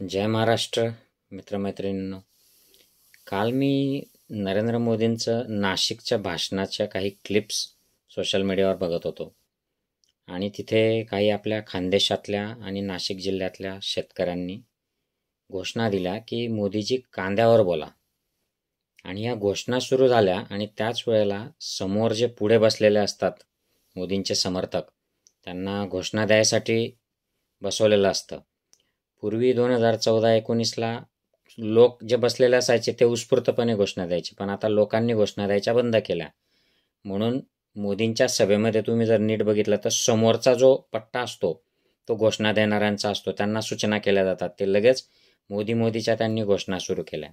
जय महाराष्ट्र मित्रमैत्रिणींनो. काल मी नरेंद्र मोदींचं नाशिकच्या भाषणाच्या काही क्लिप्स सोशल मीडियावर बघत होतो आणि तिथे काही आपल्या खानदेशातल्या आणि नाशिक जिल्ह्यातल्या शेतकऱ्यांनी घोषणा दिल्या की मोदीजी कांद्यावर बोला. आणि या घोषणा सुरू झाल्या आणि त्याच वेळेला समोर जे पुढे बसलेले असतात मोदींचे समर्थक, त्यांना घोषणा द्यायसाठी बसवलेलं असतं. पूर्वी 2014-19ला लोक जे बसलेले असायचे ते उत्स्फूर्तपणे घोषणा द्यायचे, पण आता लोकांनी घोषणा द्यायच्या बंद केल्या. म्हणून मोदींच्या सभेमध्ये तुम्ही जर नीट बघितलं तर समोरचा जो पट्टा असतो तो घोषणा देणाऱ्यांचा असतो. त्यांना सूचना केल्या जातात, ते लगेच मोदीच्या त्यांनी घोषणा सुरू केल्या.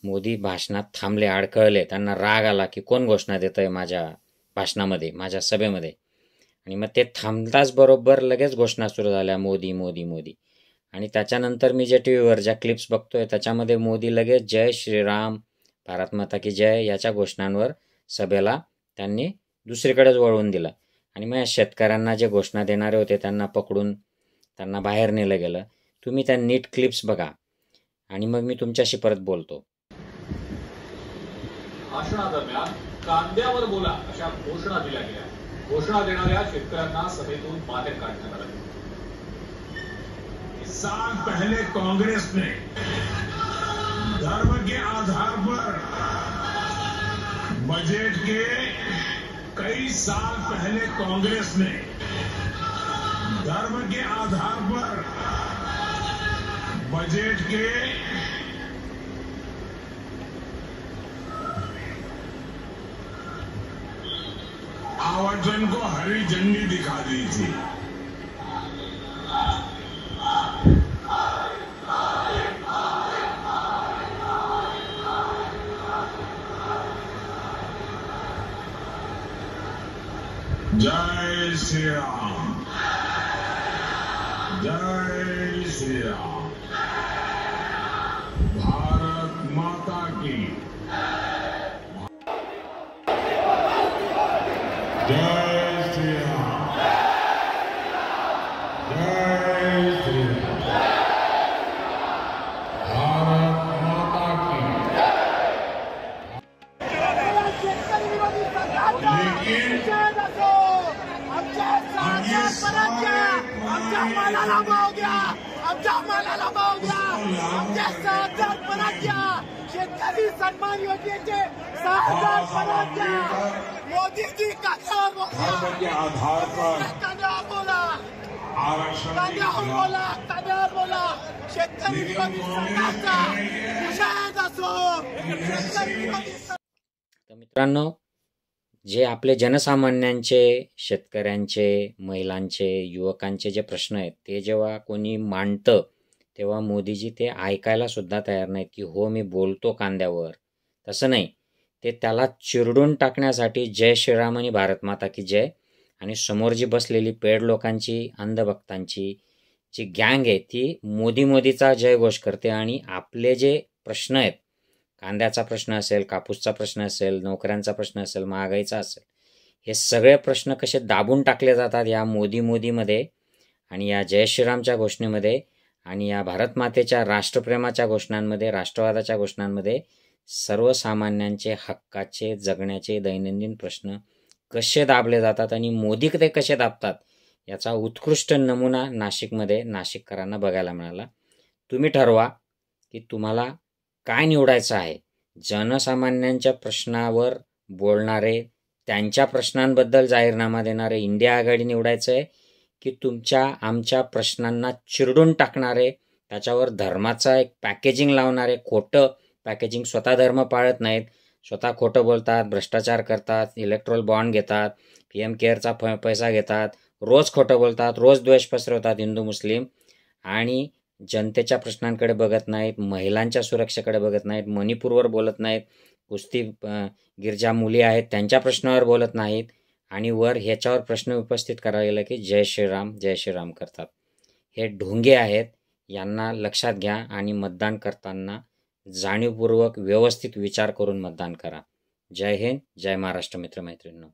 मोदी भाषणात थांबले, अडखळले, त्यांना राग आला की कोण घोषणा देतंय माझ्या भाषणामध्ये, माझ्या सभेमध्ये. आणि मग ते थांबताच बरोबर लगेच घोषणा सुरू झाल्या, मोदी मोदी मोदी. आणि त्याच्यानंतर मी जे टी व्हीवर ज्या क्लिप्स बघतोय त्याच्यामध्ये मोदी लगेच जय श्रीराम, भारत माता की जय याच्या घोषणांवर सभेला त्यांनी दुसरीकडेच वळवून दिलं. आणि मग शेतकऱ्यांना जे घोषणा देणारे होते त्यांना पकडून त्यांना बाहेर नेलं गेलं. तुम्ही त्या नीट क्लिप्स बघा आणि मग मी तुमच्याशी परत बोलतो. भाषणादरम्यान कांद्यावर बोला अशा घोषणा दिल्या गेल्या. घोषणा देणाऱ्या शेतकऱ्यांना सभेतून बाहेर काढण्यात आलं. साल पहले कांग्रेस ने धर्म के आधार पर बजट के कई साल पहले कांग्रेस ने धर्म के आधार पर बजट के आवंटन को हरी झंडी दिखा दी थी. जय श्री राम, जय श्री राम, भारत माता की जय श्री राम, जय श्री राम, भारत माता की. शेतकरी सन्मान योजनेचे 6,000 परत द्या. मोदीजी कांद्यावर के आधार पर बोला, आरक्षण कांद्यावर बोला. शेतकरी विरोधी सरकारचा निषेध असो. तर मित्रांनो, जे आपले जनसामान्यांचे, शेतकऱ्यांचे, महिलांचे, युवकांचे जे प्रश्न आहेत ते जेव्हा कोणी मांडतं तेव्हा मोदीजी ते ऐकायला सुद्धा तयार नाहीत की हो मी बोलतो कांद्यावर. तसं नाही, ते त्याला चिरडून टाकण्यासाठी जय श्रीराम आणि भारत माता की जय आणि समोर जी बसलेली पेड लोकांची, अंधभक्तांची जी गँग आहे ती मोदीचा जयघोष करते. आणि आपले जे प्रश्न आहेत, कांद्याचा प्रश्न असेल, कापूसचा प्रश्न असेल, नोकऱ्यांचा प्रश्न असेल, महागाईचा असेल, हे सगळे प्रश्न कसे दाबून टाकले जातात या मोदीमध्ये आणि या जय श्रीरामच्या घोषणेमध्ये आणि या भारत मातेच्या राष्ट्रप्रेमाच्या घोषणांमध्ये, राष्ट्रवादाच्या घोषणांमध्ये सर्वसामान्यांचे हक्काचे, जगण्याचे दैनंदिन प्रश्न कसे दाबले जातात आणि मोदी ते कसे दाबतात याचा उत्कृष्ट नमुना नाशिकमध्ये नाशिककरांना बघायला मिळाला. तुम्ही ठरवा की तुम्हाला काय निवडायचं आहे. जनसामान्यांच्या प्रश्नावर बोलणारे, त्यांच्या प्रश्नांबद्दल जाहीरनामा देणारे इंडिया आघाडी निवडायचं आहे की तुमच्या आमच्या प्रश्नांना चिरडून टाकणारे, त्याच्यावर धर्माचा एक पॅकेजिंग लावणारे, खोटं पॅकेजिंग, स्वतः धर्म पाळत नाहीत, स्वतः खोटं बोलतात, भ्रष्टाचार करतात, इलेक्ट्रोल बॉन्ड घेतात, PM केअरचा पैसा घेतात, रोज खोटं बोलतात, रोज द्वेष पसरवतात हिंदू मुस्लिम आणि जनतेच्या प्रश्नांकडे बघत नाहीत, महिलांच्या सुरक्षेकडे बघत नाहीत, मणिपूरवर बोलत नाहीत, कुस्ती गिरजा मुली आहेत त्यांच्या प्रश्नावर बोलत नाहीत आणि वर ह्याच्यावर प्रश्न उपस्थित करायला गेला की जय श्रीराम करतात. हे ढोंगे आहेत, यांना लक्षात घ्या आणि मतदान करताना जाणीवपूर्वक व्यवस्थित विचार करून मतदान करा. जय हिंद, जय महाराष्ट्र मित्रमैत्रिणींनो.